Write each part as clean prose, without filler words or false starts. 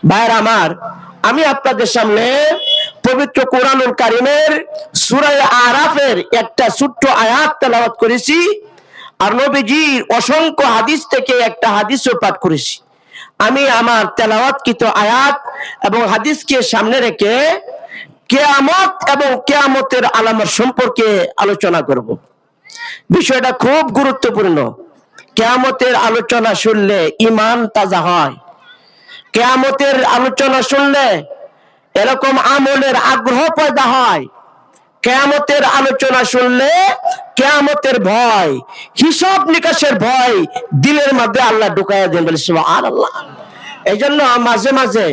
ভাইরা আমার, আমি আপনাদের সামনে পবিত্র কোরআনুল কারীমের সূরা আরাফের একটা ছোট্ট আয়াত তেলাওয়াত করেছি, আর নবীজির অসংখ্য হাদিস থেকে একটা হাদিসও পাঠ করেছি। আমি আমার তেলাওয়াতকৃত আয়াত এবং হাদিসকে সামনে রেখে কিয়ামত এবং কিয়ামতের আলামত সম্পর্কে আলোচনা করব। বিষয়টা খুব গুরুত্বপূর্ণ। কিয়ামতের আলোচনা শুনলে ঈমান তাজা হয়। কিয়ামতের আলোচনা শুনলে এরকম আমলের আগ্রহ পয়দা হয়। কিয়ামতের আলোচনা শুনলে কিয়ামতের ভয়, হিসাব নিকাশের ভয় দিলের মধ্যে আল্লাহ ঢুকাইয়া দেন, বলে সুবহানাল্লাহ। এই জন্য মাঝে মাঝে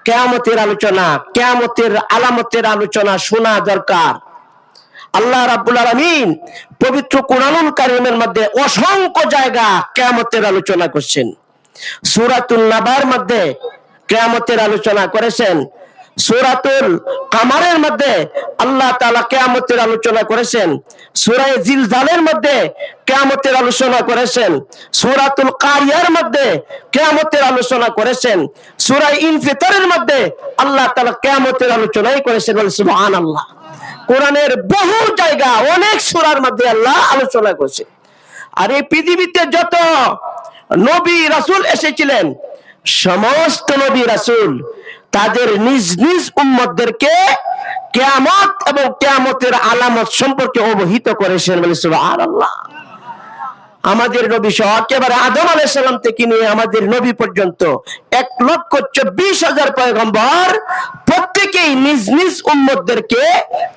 কিয়ামতের আলোচনা, কিয়ামতের আলামতের আলোচনা শোনা দরকার। আল্লাহ রাব্বুল আলামিন পবিত্র কোরআনুল কারীমের মধ্যে অসংখ্য জায়গা কিয়ামতের আলোচনা করছেন। সূরাতুন নাবার মধ্যে কিয়ামতের আলোচনা করেছেন। সূরাতুল কামারের মধ্যে আল্লাহ তাআলা কিয়ামতের আলোচনা করেছেন। সূরা জিলজালের মধ্যে কিয়ামতের আলোচনা করেছেন। সূরাতুল কারিয়ার মধ্যে কিয়ামতের আলোচনা করেছেন। সূরা ইনফিতারের মধ্যে আল্লাহ তাআলা কিয়ামতের আলোচনাই করেছেন, বলে সুবহানাল্লাহ। কোরআনের বহু জায়গা, অনেক সূরার মধ্যে আল্লাহ আলোচনা করেছেন। আর এই পৃথিবীতে যত নবী রাসূল এসেছিলেন, সমস্ত নবী রাসূল তাদের নিজ নিজ উম্মতদেরকে কিয়ামত এবং কিয়ামতের আলামত সম্পর্কে অবহিত করেছেন, বলে সুবহানাল্লাহ। আমাদের নবী সহ একেবারে আদম আলাইহিস সালাম থেকে নিয়ে আমাদের নবী পর্যন্ত 1,24,000 পয়গম্বর প্রত্যেকেই নিজ নিজ উম্মতদেরকে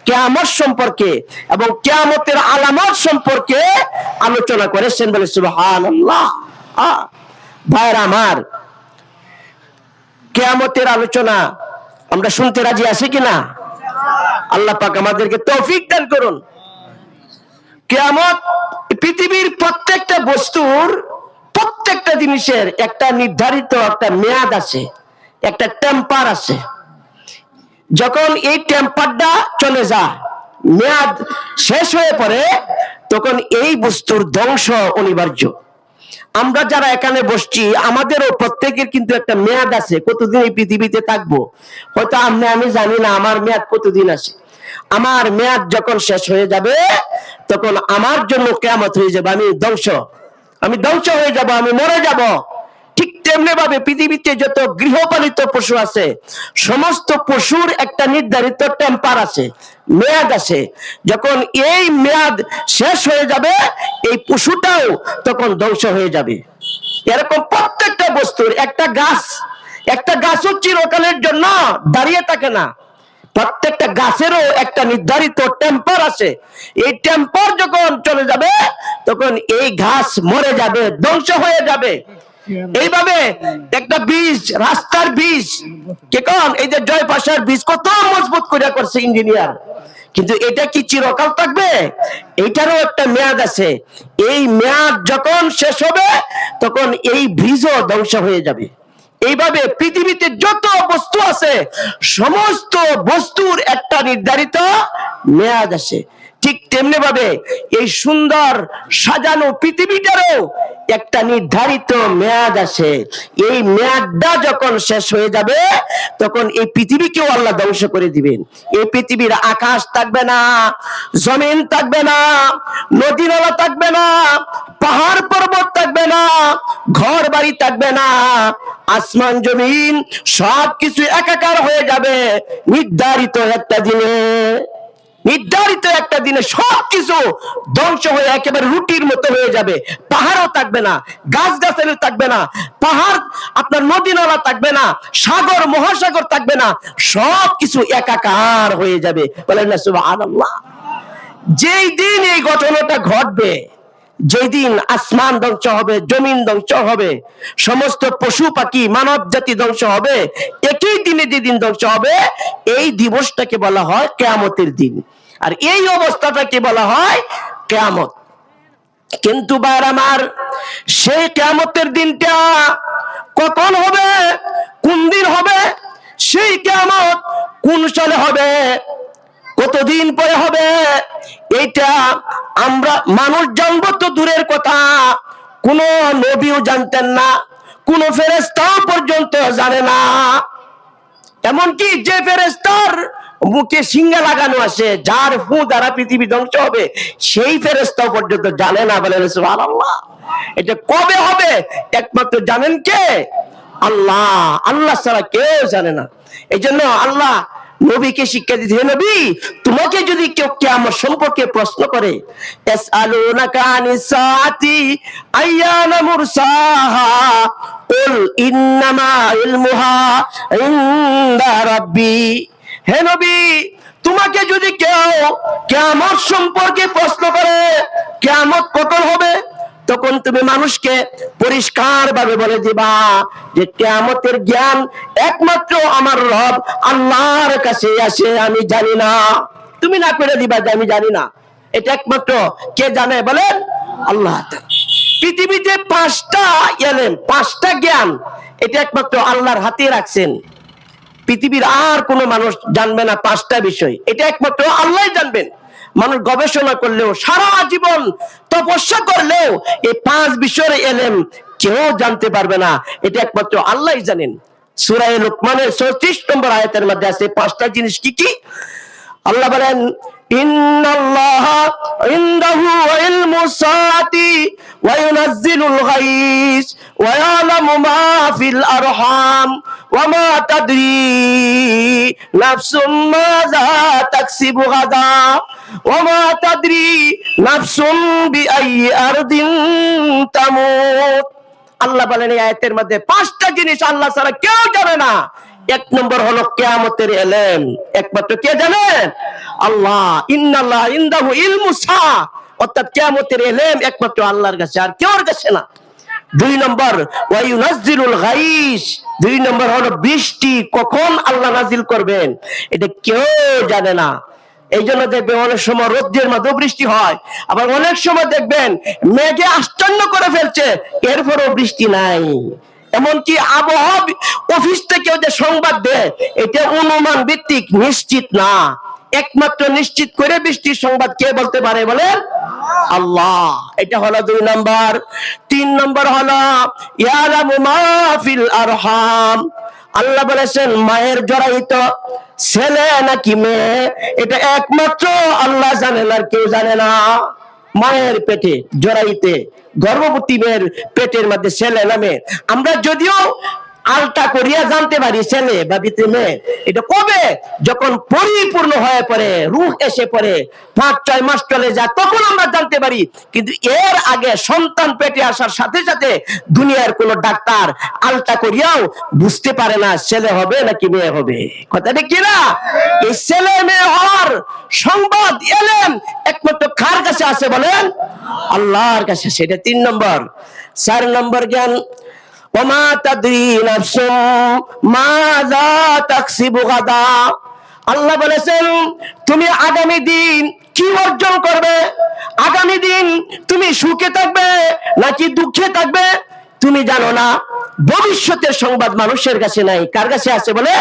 কিয়ামত সম্পর্কে এবং কিয়ামতের আলামত সম্পর্কে আলোচনা করেছেন, বলে সুবহানাল্লাহ। ভাইরা আমার, কিয়ামতের আলোচনা আমরা শুনতে রাজি আছি কিনা? আল্লাহ পাক আমাদেরকে তৌফিক দান করুন। কিয়ামত, পৃথিবীর প্রত্যেকটা বস্তুর, প্রত্যেকটা জিনিসের একটা নির্ধারিত একটা মেয়াদ আছে, একটা টেম্পার আছে। যখন এই টেম্পারটা চলে যায়, মেয়াদ শেষ হয়ে পড়ে, তখন এই বস্তুর ধ্বংস অনিবার্য। আমরা যারা এখানে বসছি, আমাদেরও প্রত্যেকের কিন্তু একটা মেয়াদ আছে, কতদিন এই পৃথিবীতে থাকবো। হয়তো আমি জানি না আমার মেয়াদ কতদিন আছে। আমার মেয়াদ যখন শেষ হয়ে যাবে, তখন আমার জন্য কিয়ামত হয়ে যাবে। আমি ধ্বংস হয়ে যাব, আমি মরে যাব। ঠিক তেমনি ভাবে পৃথিবীতে যত গৃহপালিত পশু আছে, সমস্ত পশুর একটা নির্ধারিত টেম্পার আছে, মেয়াদ আছে। যখন এই মেয়াদ শেষ হয়ে যাবে, এই পশুটাও তখন ধ্বংস হয়ে যাবে। এরকম প্রত্যেকটা বস্তুর, একটা গাছও চিরকালের জন্য দাঁড়িয়ে থাকে না। প্রত্যেকটা গাছেরও একটা নির্ধারিত টেম্পার আছে। এই টেম্পার যখন চলে যাবে, তখন এই গাছ মরে যাবে, ধ্বংস হয়ে যাবে। এইভাবে একটা বীজ, রাস্তার বীজ, কেমন এই যে জয়পাশার বীজ কত মজবুত করে করছে ইঞ্জিনিয়ার, কিন্তু এটা কি চিরকাল থাকবে? এইটারও একটা মেয়াদ আছে। এই মেয়াদ যখন শেষ হবে, তখন এই বীজও ধ্বংস হয়ে যাবে। এইভাবে পৃথিবীতে যত বস্তু আছে, সমস্ত বস্তুর একটা নির্ধারিত মেয়াদ আছে। ঠিক তেমনি ভাবে এই সুন্দর সাজানো পৃথিবীটারও একটা নির্ধারিত মেয়াদ আছে। এই মেয়াদটা যখন শেষ হয়ে যাবে, তখন এই পৃথিবীকেও আল্লাহ ধ্বংস করে দিবেন। এই পৃথিবীর আকাশ থাকবে না, জমিন থাকবে না, নদী নালা থাকবে না, পাহাড় পর্বত থাকবে না, ঘর বাড়ি থাকবে না, আসমান জমিন সবকিছু একাকার হয়ে যাবে। নির্ধারিত একটা দিনে সবকিছু ধ্বংস হয়ে একেবারে রুটির মতো হয়ে যাবে। পাহাড়ও থাকবে না, গাছগাছালি থাকবে না, পাহাড় আপনার নদী নালা থাকবে না, সাগর মহাসাগর থাকবে না, সবকিছু একাকার হয়ে যাবে। বলেন না সুবহানাল্লাহ। যেই দিন এই ঘটনাটা ঘটবে, যেই দিন আসমান ধ্বংস হবে, জমিন ধ্বংস হবে, সমস্ত পশু পাখি মানব জাতি ধ্বংস হবে, একই দিনে যেদিন ধ্বংস হবে, এই দিবসটাকে বলা হয় কিয়ামতের দিন। আর এই অবস্থাটাকে বলা হয় কিয়ামত। কিন্তু ভাইরা আমার, সেই কিয়ামতের দিনটা কখন হবে, কোন দিন হবে, সেই কিয়ামত কোন সালে হবে, কতদিন পরে হবে, এইটা আমরা মানুষ জানবো তো দূরের কথা, কোন নবীও জানতেন না, কোন ফেরেশতাও পর্যন্ত জানে না। এমনকি যে ফেরেশতার মুখে সিংহা লাগানো আছে, যার ফু দ্বারা পৃথিবী ধ্বংস হবে, সেই ফেরেশতাও পর্যন্ত জানে না। বলেন সুবহানাল্লাহ। এটা কবে হবে একমাত্র জানেন কে? আল্লাহ। আল্লাহ ছাড়া কেউ জানে না। এই জন্য আল্লাহ নবীকে শিক্ষা দিতে, হে নবী, তোমাকে যদি কেউ কিয়ামত সম্পর্কে প্রশ্ন করে, ইয়াসআলুনাকা আনিস সাআতি আইয়ানা মুরসাহা কুল ইন্নামা ইলমুহা ইনদা রাব্বি, হে নবী, তোমাকে যদি কেউ কিয়ামত সম্পর্কে প্রশ্ন করে কিয়ামত কখন হবে, তখন তুমি মানুষকে পরিষ্কার ভাবে বলে দিবা যে কিয়ামতের জ্ঞান একমাত্র আমার রব আল্লাহর কাছে আছে, আমি জানি না। তুমি না করে দিবা যে আমি জানি না। এটা একমাত্র কে জানে বলেন? আল্লাহ। পৃথিবীতে 5টা এলেম, 5টা জ্ঞান, এটা একমাত্র আল্লাহর হাতে রাখছেন। পৃথিবীর আর কোন মানুষ জানবে না 5টা বিষয়, এটা একমাত্র আল্লাহ জানবেন। মানুষ গবেষণা করলেও, সারা জীবন তপস্যা করলেও এই 5 বিষয়ের এলেম কেউ জানতে পারবে না, এটা একমাত্র আল্লাহই জানেন। সূরা লুকমানের 34 নম্বর আয়াতের মধ্যে আছে 5টা জিনিস। কি কি? আল্লাহ বলেন, ইন্নাল্লাহা ইনদাহু ইলমুস সাআতি ওয়া ইউনাজ্জিলুল গায়স ওয়া ইয়ালামু মা ফিল আরহাম ওয়া মা তাদরি নাফসুম মাযা তাকসিবু গাদা ওয়া মা তাদরি নাফসুম বিআইয়ি আরদিন তামুত। আল্লাহ বলেন এই আয়াতের মধ্যে 5টা জিনিস আল্লাহ ছাড়া কেউ জানে না। 1 নম্বর হলো কিয়ামতের ইলম, একমাত্র কে জানেন? আল্লাহ। ইন্নাল্লাহ ইনদাহু ইলমুস সাআ, অর্থাৎ কিয়ামতের ইলম একমাত্র আল্লাহর কাছে, আর কেউর কাছে না। 2 নম্বর ওয়া ইউনাজ্জিলুল গায়স, 2 নম্বর হলো বৃষ্টি কখন আল্লাহ নাজিল করবেন, এটা কেউ জানে না। এই জন্য দেখবেন অনেক সময় রোদ্রের মধ্যে বৃষ্টি হয়, আবার অনেক সময় দেখবেন মেঘে আচ্ছন্ন করে ফেলছে, এরপরও বৃষ্টি নাই। এমনকি আবহাওয়া অফিস থেকে যে সংবাদ দেয়, এটা অনুমান ভিত্তিক, নিশ্চিত না। একমাত্র নিশ্চিত করে বৃষ্টির সংবাদ কে বলতে পারে বলেন? আল্লাহ। এটা হলো 2 নম্বর। 3 নম্বর হলো ইয়ালামু মা ফিল আরহাম, আল্লাহ বলেছেন মায়ের জরায়ুতে ছেলে নাকি মেয়ে, এটা একমাত্র আল্লাহ জানেন, আর কেউ জানে না। মায়ের পেটে জরায়ুতে, গর্ভবতী মেয়ের পেটের মধ্যে ছেলে না মেয়ে, আমরা যদিও আলটা করিয়া জানতে পারি ছেলে বা মেয়ে, এটা কবে? যখন পরিপূর্ণ হয়ে পড়ে, রূহ এসে পড়ে, 5-6 মাস চলে যায়, তখন আমরা জানতে পারি। কিন্তু এর আগে সন্তান পেটে আসার সাথে সাথে দুনিয়ার কোন ডাক্তার আলটা করিয়াও বুঝতে পারে না ছেলে হবে নাকি মেয়ে হবে। কথাটা কি না? এই ছেলে মেয়ে হওয়ার সংবাদ এলেন একমাত্র কার কাছে আছে বলেন? আল্লাহর কাছে। সেটা 3 নম্বর। 4 নম্বর জ্ঞান, ওমা তাদরি নাফসুম মাযা তাকসিবু গাদা, আল্লাহ বলেছেন তুমি আগামী দিন কি অর্জন করবে, আগামী দিন তুমি সুখে থাকবে নাকি দুঃখে থাকবে তুমি জানো না। ভবিষ্যতের সংবাদ মানুষের কাছে নাই, কার কাছে আছে বলে?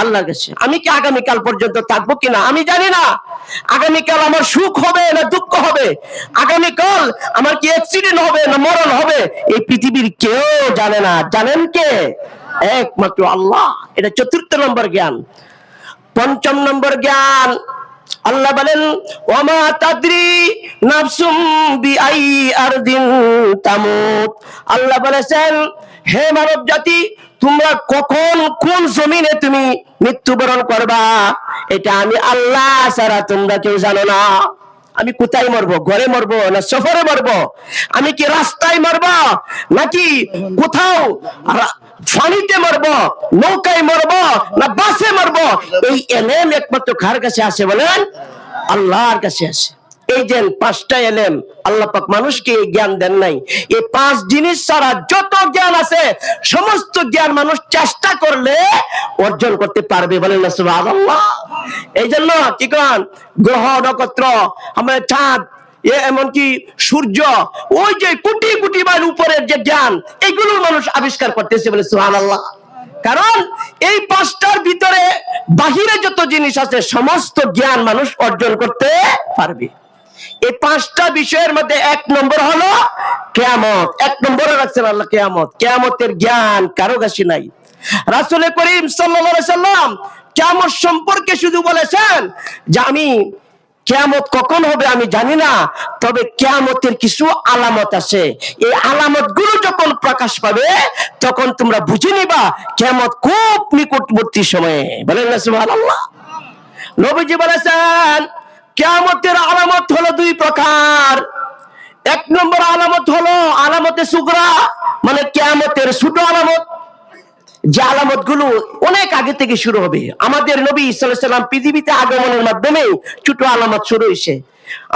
আল্লাহর কাছে। আমি কি আগামীকাল পর্যন্ত থাকবো কিনা আমি জানি না। আগামীকাল আমার সুখ হবে না দুঃখ হবে, আগামীকাল আমার কি অ্যাক্সিডেন্ট হবে না মরণ হবে, এই পৃথিবীর কেউ জানে না। জানেন কে? একমাত্র আল্লাহ। এটা 4র্থ নম্বর জ্ঞান। 5ম নম্বর জ্ঞান, আল্লাহ বলেন ওয়ামা তাদরি নাফসুম বিআইয়ি আরদিন তামুত, আল্লাহ বলেছেন হে মানব জাতি, তোমরা কখন কোন জমিনে তুমি মৃত্যুবরণ করবা, এটা আমি আল্লাহ ছাড়া তোমরা কেউ জানো না। আমি কোথায় মরবো, ঘরে মরবো না সফরে মরবো, আমি কি রাস্তায় মরবো নাকি কোথাও পানিতে মরবো, নৌকায় মরবো না বাসে মরবো, এই এলেম একমাত্র কার কাছে আছে বলেন? আল্লাহর কাছে আছে। এই যে 5টা এলেম আল্লাহ পাক মানুষকে এই জ্ঞান দেন নাই। এই 5 জিনিস ছাড়া যত জ্ঞান আছে সমস্ত জ্ঞান মানুষ চেষ্টা করলে অর্জন করতে পারবে বলেন না সুবহানাল্লাহ। এই জন্য কি কোন গ্রহ নক্ষত্র, আমাদের চাঁদ, এমনকি সূর্য, ওই যে কোটি কোটি মাইল উপরের যে জ্ঞান, এগুলো মানুষ আবিষ্কার করতেছে বলে সুবহানাল্লাহ। কারণ এই 5টার ভিতরে বাহিরে যত জিনিস আছে সমস্ত জ্ঞান মানুষ অর্জন করতে পারবে। এই 5টা বিষয়ের মধ্যে 1 নম্বর হলো কিয়ামত। 1 নম্বরে রাখছেন আল্লাহ কিয়ামত। কিয়ামতের জ্ঞান কারো কাছে নাই। রাসূল করিম সাল্লাল্লাহু আলাইহি সাল্লাম কিয়ামত সম্পর্কে শুধু বলেছেন যে আমি কিয়ামত কখন হবে আমি জানি না, তবে কিয়ামতের কিছু আলামত আছে। এই আলামতগুলো যখন প্রকাশ পাবে তখন তোমরা বুঝে নিবা কিয়ামত খুব নিকটবর্তী সময়ে। বলেন না সুবহানাল্লাহ। নবীজি বলেছেন কিয়ামতের আলামত হলো দুই প্রকার। এক নম্বর আলামত হলো আলামতে সুগরা, মানে কিয়ামতের ছোট আলামত, যে আলামত গুলো অনেক আগে থেকে শুরু হবে। আমাদের নবী সাল্লাল্লাহু আলাইহি ওয়াসাল্লাম পৃথিবীতে আগমনের মাধ্যমে ছোট আলামত শুরু হয়েছে।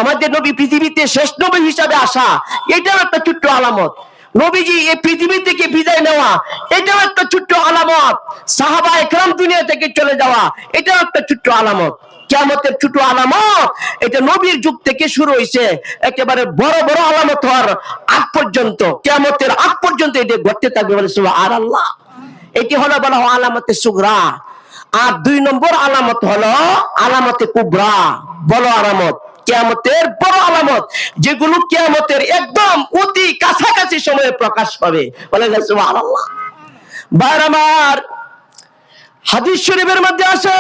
আমাদের নবী পৃথিবীতে শেষ নবী হিসাবে আসা, এটাও একটা ছোট্ট আলামত। নবীজি এই পৃথিবী থেকে বিদায় নেওয়া, এটাও একটা ছোট্ট আলামত। সাহাবা একরাম দুনিয়া থেকে চলে যাওয়া, এটাও একটা ছোট্ট আলামত। কিয়ামতের ছোট আলামত এটা নবীর যুগ থেকে শুরু হয়েছে, একেবারে বড় বড় আলামত হওয়ার আগ পর্যন্ত, কিয়ামতের আগ পর্যন্ত এটা ঘটতে থাকবে। বলে সুবহানাল্লাহ। এটি হলো বলা হয় আলামতে সুগরা। আর দুই নম্বর আলামত হলো আলামতে কুবরা, বড় আলামত, কিয়ামতের বড় আলামত, যেগুলো কিয়ামতের একদম অতি কাছাকাছি সময়ে প্রকাশ পাবে। বলে সুবহানাল্লাহ। ভাইরা আমার, হাদিস শরীফের মধ্যে আছে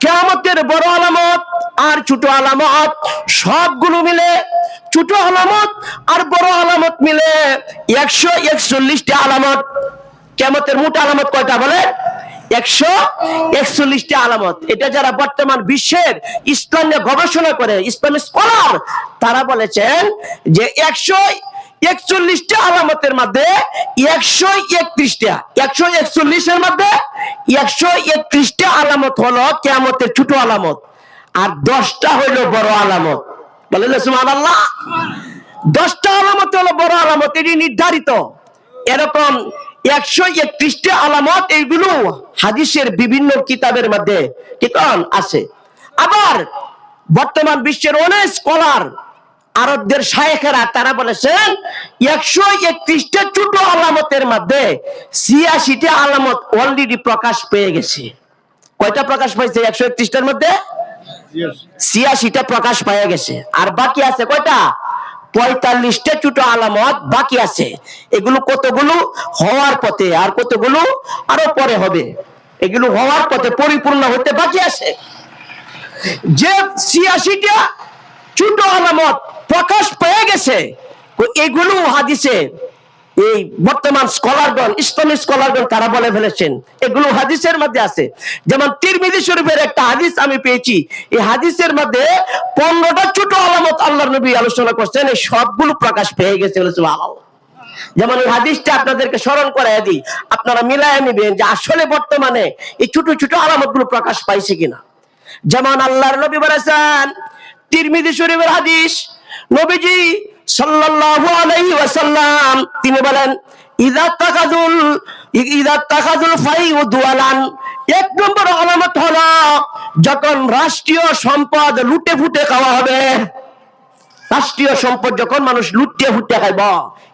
কিয়ামতের বড় আলামত আর ছোট আলামত সবগুলো মিলে, ছোট আলামত আর বড় আলামত মিলে 141টি আলামত। কিয়ামতের মোট আলামত কয়টা বলে? 141টি আলামত। এটা যারা বর্তমান বিশ্বের ইসলাম নিয়ে গবেষণা করে, ইসলামিক স্কলার, তারা বলেছেন যে 141টি আলামতের মধ্যে 131টা, 141 মধ্যে 131টা আলামত হলো কিয়ামতের ছোট আলামত, আর 10টা হইলো বড় আলামত। বলেন সুবহানাল্লাহ। 10টা আলামত হলো বড় আলামত, এটি নির্ধারিত। এরকম 131টা আলামত, এইগুলো হাদিসের বিভিন্ন কিতাবের মধ্যে কিতাব আছে। আবার বর্তমান বিশ্বের অনেক স্কলার, আরবদের শায়েখেরা, তারা বলেছেন 131টা ছোট আলামতের মধ্যে 86টা আলামত অলরেডি প্রকাশ পেয়ে গেছে। কয়টা প্রকাশ পাইছে? 131টার মধ্যে 86টা প্রকাশ পেয়ে গেছে। আর বাকি আছে কয়টা? 45টা ছোট আলামত বাকি আছে। এগুলো কতগুলো হওয়ার পথে, আর কতগুলো আরো পরে হবে। এগুলো হওয়ার পথে, পরিপূর্ণ হতে বাকি আছে। যে 86টা ছোট আলামত প্রকাশ পেয়ে গেছে, এগুলো হাদিসে এই বর্তমান স্কলারগণ, ইসলামিক স্কলারগণ, তারা বলে ফেলেছেন এগুলো হাদিসের মধ্যে আছে। যেমন তিরমিজি শরীফের একটা হাদিস আমি পেয়েছি, এই হাদিসের মধ্যে 15টা ছোট আলামত আল্লাহর নবী আলোচনা করছেন, এই সবগুলো প্রকাশ পেয়ে গেছে। যেমন এই হাদিসটা আপনাদেরকে স্মরণ করাই দিই, আপনারা মিলায় নেবেন যে আসলে বর্তমানে এই ছোট ছোট আলামত গুলো প্রকাশ পাইছে কিনা। যেমন আল্লাহর নবী বলেছেন, তিরমিজি শরীফের হাদিস, নবীজি সাল্লাল্লাহু আলাইহি ওয়াসাল্লাম তিনি বলেন, ইযা তাকাযুল ফাইউ দুয়ালান, এক নম্বর আলামত হলো যখন রাষ্ট্রীয় সম্পদ লুটে ফুটে খাওয়া হবে। রাষ্ট্রীয় সম্পদ যখন মানুষ লুটে ফুটে খাইব,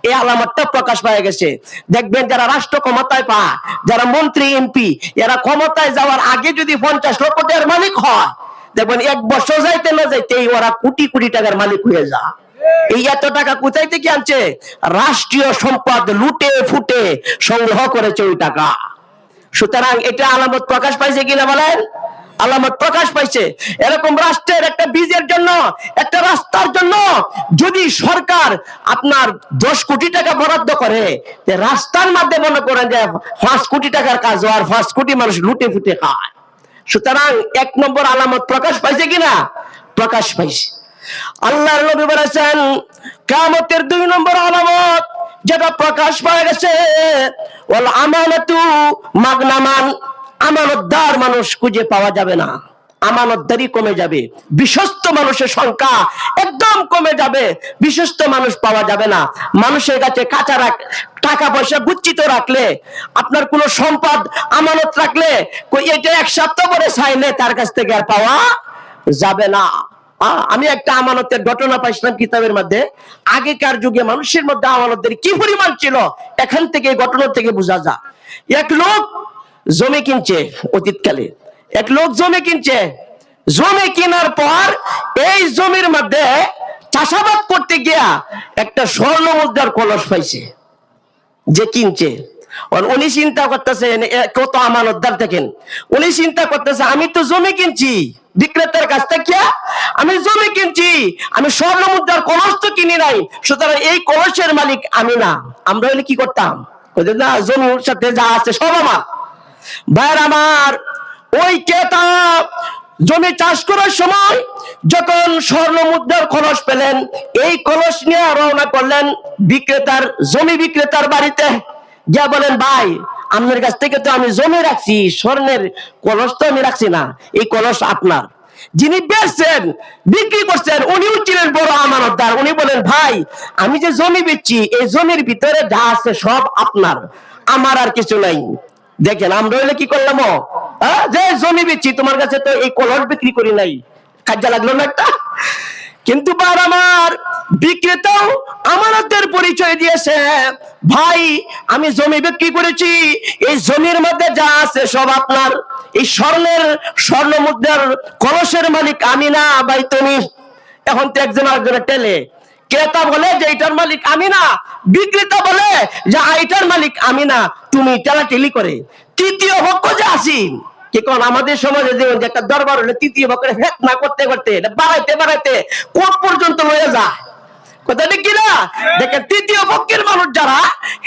এই আলামতটা প্রকাশ পাওয়া গেছে। দেখবেন যারা রাষ্ট্র ক্ষমতায় পায়, যারা মন্ত্রী এমপি, এরা ক্ষমতায় যাওয়ার আগে যদি 50 লক্ষ টাকার মালিক হয়, দেখবেন 1 বছর যাইতে না যাইতেই ওরা কোটি কোটি টাকার মালিক হয়ে যায়। এই এত টাকা কোথায় থেকে আনছে? রাষ্ট্রীয় সম্পদ লুটে ফুটে সংগ্রহ করেছে ওই টাকা। সুতরাং এটা আলামত প্রকাশ পাইছে কিনা বলেন? আলামত প্রকাশ পাইছে। এরকম রাষ্ট্রের একটা বীজের জন্য, একটা রাস্তার জন্য যদি সরকার আপনার 10 কোটি টাকা বরাদ্দ করে, রাস্তার মধ্যে মনে করেন যে 5 কোটি টাকার কাজ আর 5 কোটি মানুষ লুটে ফুটে খায়। সুতরাং 1 নম্বর আলামত প্রকাশ পাইছে কিনা? প্রকাশ পাইছে। আল্লাহর নবী বলেছেন কিয়ামতের 2 নম্বর আলামত যেটা প্রকাশ পাওয়া গেছে, ওয়াল আমানাতু মাগনামান, আমানতদার মানুষ খুঁজে পাওয়া যাবে না, আমানতদারি কমে যাবে, বিশ্বস্ত মানুষের সংখ্যা একদম কমে যাবে, বিশ্বস্ত মানুষ পাওয়া যাবে না। মানুষের কাছে কাঁচা টাকা পয়সা গুচ্ছিত রাখলে, আপনার কোনো সম্পদ আমানত রাখলে, এটা 1 সপ্তাহ পরে চাইলে তার কাছ থেকে আর পাওয়া যাবে না। আমি একটা আমানতের ঘটনা পাইছিলাম কিতাবের মধ্যে। আগেকার যুগে মানুষের মধ্যে আমানতের কি পরিমাণ ছিল, এখান থেকে ঘটনা থেকে বোঝা যায়। এক লোক জমি কিনছে, অতীতকালে এক লোক জমি কিনছে। জমি কেনার পর এই জমির মধ্যে চাষাবাদ করতে গিয়া একটা স্বর্ণ মুদ্রার কলস পাইছে যে কিনছে। উনি চিন্তা করতেছেন কত আমানতদার দেখেন, উনি চিন্তা করতেছে আমি তো জমি কিনছি বিক্রেতার কাছ থেকে, আমি জমি কিনছি, আমি স্বর্ণ মুদ্রার কলস তো কিনি নাই, সুতরাং এই কলসের মালিক আমি না। আমরা হলে কি করতাম, না জমির সাথে যা আছে সব আমার। ভাইয়ের আমার, ওই ক্রেতা জমি চাষ করার সময় যখন স্বর্ণ মুদ্রার কলস পেলেন, এই কলস নিয়ে রওনা করলেন বিক্রেতার, জমি বিক্রেতার বাড়িতে গিয়া বলেন, ভাই আপনার কাছ থেকে তো আমি জমি রাখছি, স্বর্ণের কলস তো আমি রাখছি না, এই কলস আপনার। যিনি বেচছেন, বিক্রি করছেন, উনিও ছিলেন বড় আমানতদার। উনি বলেন, ভাই আমি যে জমি বেচছি, এই জমির ভিতরে যা আছে সব আপনার, আমার আর কিছু নাই। দেখেন আমরা হইলে কি করলাম, যে জমি বেচছি, তোমার কাছে তো এই কলস বিক্রি করি নাই, কাজে লাগলো না একটা। কিন্তু বার আমার বিক্রেতাও আমানতের পরিচয় দিয়েছে, ভাই আমি জমি বিক্রি করেছি, এই জমির মধ্যে যা আছে সব আপনার, এই স্বর্ণ মুদ্রার কলসের মালিক আমি না ভাই তুমি। এখন তো একজন আরেকজনের টেলে, ক্রেতা বলে যে এটার মালিক আমি না, বিক্রেতা বলে যে এটার মালিক আমি না, তুমি টেলাটেলি করে তৃতীয় পক্ষ যে আসি। কি কোন আমাদের সমাজে যে একটা দরবার হলে তৃতীয় পক্ষের ফেতনা করতে করতে বাড়াইতে বাড়াইতে কোর্ট পর্যন্ত হয়ে যায়, কথা ঠিক কিনা? দেখেন তৃতীয় পক্ষের মানুষ যারা,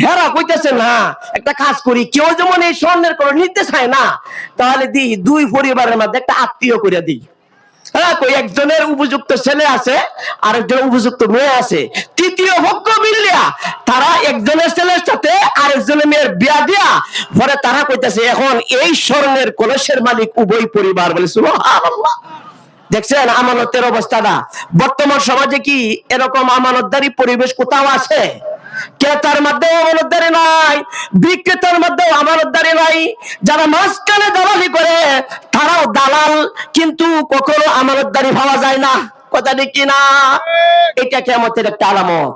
হেরা কইতেছে না একটা কাজ করি, কেউ যেমন এই স্বর্ণের কোনো নিতে চায় না, তাহলে দিই দুই পরিবারের মধ্যে একটা আত্মীয় করে দিই। একজনের উপযুক্ত ছেলে আছে, আরেকজন উপযুক্ত মেয়ে আছে, তৃতীয় পক্ষ মিলিয়া তারা একজনের ছেলের সাথে আরেকজনের মেয়ের বিয়া দিয়া পরে তারা কইতেছে এখন এই স্বর্ণের কলসের মালিক উভয় পরিবার। বলে সুবহানাল্লাহ। দেখছেন আমানতের অবস্থাটা বর্তমান সমাজে কি এরকম আমানতদারি পরিবেশ কোথাও আছে? ক্রেতার মধ্যেও আমানতদারি নাই, বিক্রেতার মধ্যেও আমানতদারি নাই, যারা মাঝখানে দালালি করে তারাও দালাল, কিন্তু কখনো আমানতদারি পাওয়া যায় না, কথা ঠিক কিনা? এটা কিয়ামতের একটা আলামত।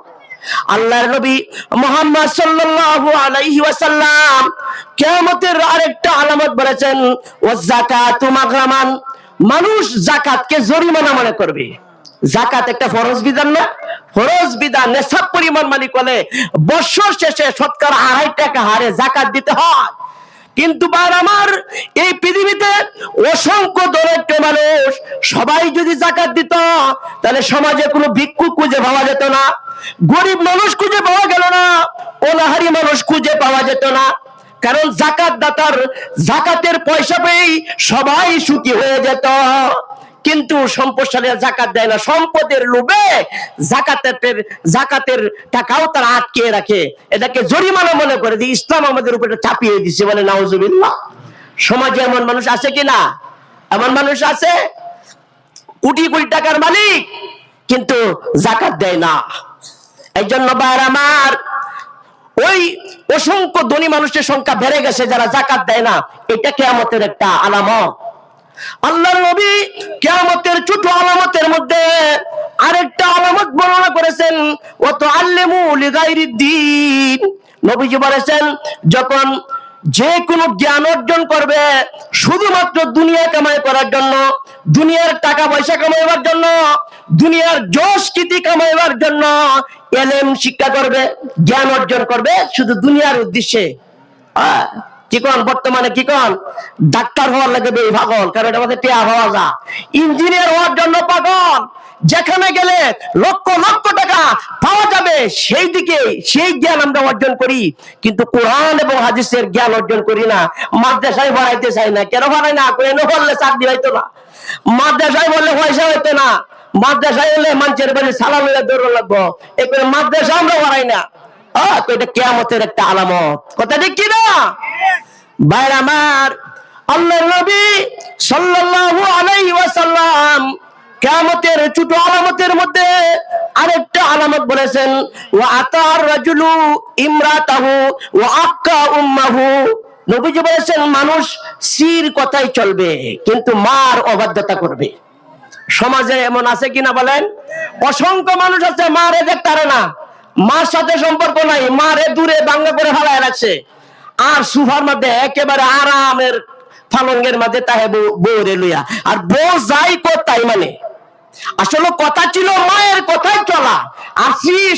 আল্লাহর নবী মুহাম্মদ সাল্লাল্লাহু আলাইহি ওয়াসাল্লাম কিয়ামতের আরেকটা আলামত বলেছেন, ওয়াজ যাকাতু মাগরামান, মানুষ যাকাতকে জরিমানা মনে করবে। যাকাত একটা ফরজ বিধান না? ফরজ বিধান, নেশাব পরিমাণ মালিক হলে বছর শেষে শতকরা 2.5 টাকা হারে যাকাত দিতে হয়। কিন্তু বার আমার এই পৃথিবীতে অসংখ্য দরিদ্র মানুষ, সবাই যদি যাকাত দিত তাহলে সমাজে কোনো ভিক্ষুক খুঁজে পাওয়া যেত না, গরিব মানুষ খুঁজে পাওয়া গেল না, অনাহারী মানুষ খুঁজে পাওয়া যেত না। কারণ যাকাত দাতার যাকাতের পয়সা পেয়েই সবাই সুখী হয়ে যেত। কিন্তু সম্পদশালীরা যাকাত দেয় না, সম্পদের লোভে যাকাতের টাকাও তারা আটকে রাখে, এটাকে জরিমানা মনে করে যে ইসলাম আমাদের উপরে চাপিয়ে দিচ্ছে। বলে নাউজুবিল্লাহ। সমাজে এমন মানুষ আছে কিনা? এমন মানুষ আছে কোটি কোটি টাকার মালিক কিন্তু যাকাত দেয় না। এই জন্য ভাইরা আমার, ওই অসংখ্য ধনী মানুষের সংখ্যা বেড়ে গেছে যারা যাকাত দেয় না, এটা কিয়ামতের একটা আলামত। আল্লাহর নবী কিয়ামতের ছোট আলামতের মধ্যে আরেকটা আলামত বর্ণনা করেছেন, ওয়া তুআল্লিমু লিগাইরিদ্দিন। নবীজি বলেছেন যখন যে কোনো জ্ঞান অর্জন করবে শুধুমাত্র দুনিয়া কামাই করার জন্য, দুনিয়ার টাকা পয়সা কামাইবার জন্য, দুনিয়ার যশ কীর্তি কামাইবার জন্য ইলম শিক্ষা করবে, জ্ঞান অর্জন করবে শুধু দুনিয়ার উদ্দেশ্যে। কি কোন বর্তমানে কি কোন ডাক্তার হওয়ার লাগে পাগল, কারণ এটা আমাদের টেয়া হওয়া যা, ইঞ্জিনিয়ার হওয়ার জন্য পাগল, যেখানে গেলে লক্ষ লক্ষ টাকা পাওয়া যাবে সেই দিকে সেই জ্ঞান আমরা অর্জন করি, কিন্তু কোরআন এবং হাদিসের জ্ঞান অর্জন করি না। মাদ্রাসায় পড়াইতে চাই না, কেন পড়াই না? এনে বললে চাকরি হইতো না, মাদ্রাসায় বললে পয়সা হইতো না, মাদ্রাসায় হলে মানুষের বাড়ি সালাম দৌড় লাগবো, এই করে মাদ্রাসা আমরা পড়াই না। এটা কিয়ামতের একটা আলামত, কথা ঠিক কিনা? ভাইরা আমার, আল্লাহর নবী সাল্লাল্লাহু আলাইহি ওয়াসাল্লাম কিয়ামতের ছোট আলামতের মধ্যে আরেকটা আলামত বলেছেন, ওয়া আতার রাজুলু ইমরাতাহু ওয়া আক্কা উম্মাহু। নবীজি বলেছেন মানুষ স্ত্রীর কথাই চলবে কিন্তু মার অবাধ্যতা করবে। সমাজে এমন আছে কিনা বলেন? অসংখ্য মানুষ আছে মারে দেখতারে না, মার সাথে সম্পর্ক নাই, মারে দূরে বাংলা করে ফেলায় রাখছে, আর সুফার মধ্যে একেবারে আরামের ফালঙ্গের মধ্যে তাহে বউরে লইয়া, আর বউ যাই তাই মানে। আসলে কথা ছিল মায়ের কথাই চলা আর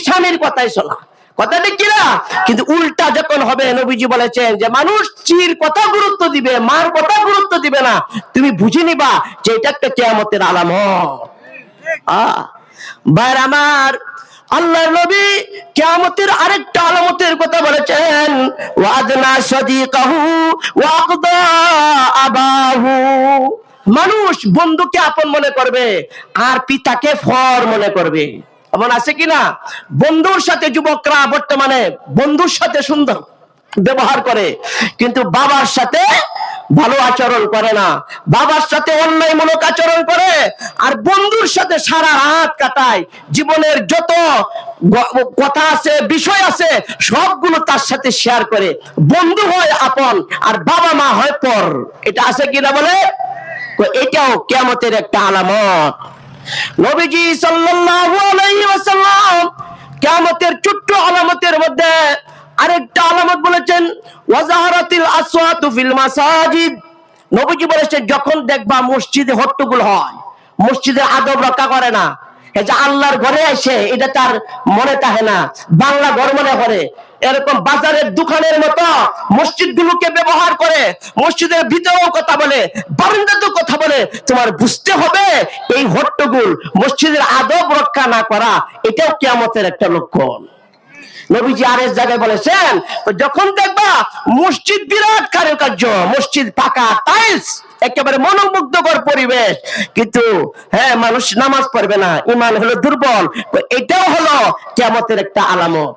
স্বামীর কথাই চলা, কথা ঠিক কিনা? কিন্তু উল্টা যখন হবে, নবীজি বলেছেন যে মানুষ চির কথা গুরুত্ব দিবে, মার কথা গুরুত্ব দিবে না, তুমি বুঝে নিবা যে এটা একটা কিয়ামতের আলামত। ভাইরা আমার, আল্লাহর নবী কিয়ামতের আরেকটা আলামতের কথা বলেছেন, ওয়াদনা সাদিকাহু ওয়াকদা আবাহু। মানুষ বন্ধুকে আপন মনে করবে আর পিতাকে ফর মনে করবে। এমন আছে কিনা? বন্ধুর সাথে যুবকরা বর্তমানে বন্ধুর সাথে সুন্দর ব্যবহার করে, কিন্তু বাবার সাথে ভালো আচরণ করে না, বাবার সাথে অন্যায়মূলক আচরণ করে, আর বন্ধুর সাথে সারা রাত কাটায়। জীবনের যত কথা আছে, বিষয় আছে, সবগুলো তার সাথে শেয়ার করে। বন্ধু হয় আপন আর বাবা মা হয় পর। এটা আছে কিনা বলে? এটাও কিয়ামতের একটা আলামত। নবীজি সাল্লাল্লাহু আলাইহি ওয়াসাল্লাম কিয়ামতের ছোট্ট আলামতের মধ্যে আরেকটা আলামত বলেছেন, ওয়াজাহারাতিল আসওয়াতু ফিল মাসাজিদ। নবীজি বলেছেন যখন দেখবা মসজিদে হট্টগোল হয়, মসজিদের আদব রক্ষা করে না, এই যে আল্লাহর ঘরে আসে এটা তার মনে থাকে না, বাংলা ঘর মনে করে, এরকম বাজারের দোকানের মতো মসজিদ গুলোকে ব্যবহার করে, মসজিদের ভিতরেও কথা বলে, বারান্দাতেও কথা বলে, তোমার বুঝতে হবে এই হট্টগোল, মসজিদের আদব রক্ষা না করা, এটাও কিয়ামতের একটা লক্ষণ। নবীজি আরেক জায়গায় বলেছেন, যখন দেখবা মসজিদ বিরাট কারুকার্য, মসজিদ পাকা টাইলস, একেবারে মনোমুগ্ধকর পরিবেশ, কিন্তু হ্যাঁ মানুষ নামাজ পড়বে না, ঈমান হলো দুর্বল, এটাও হলো কিয়ামতের একটা আলামত।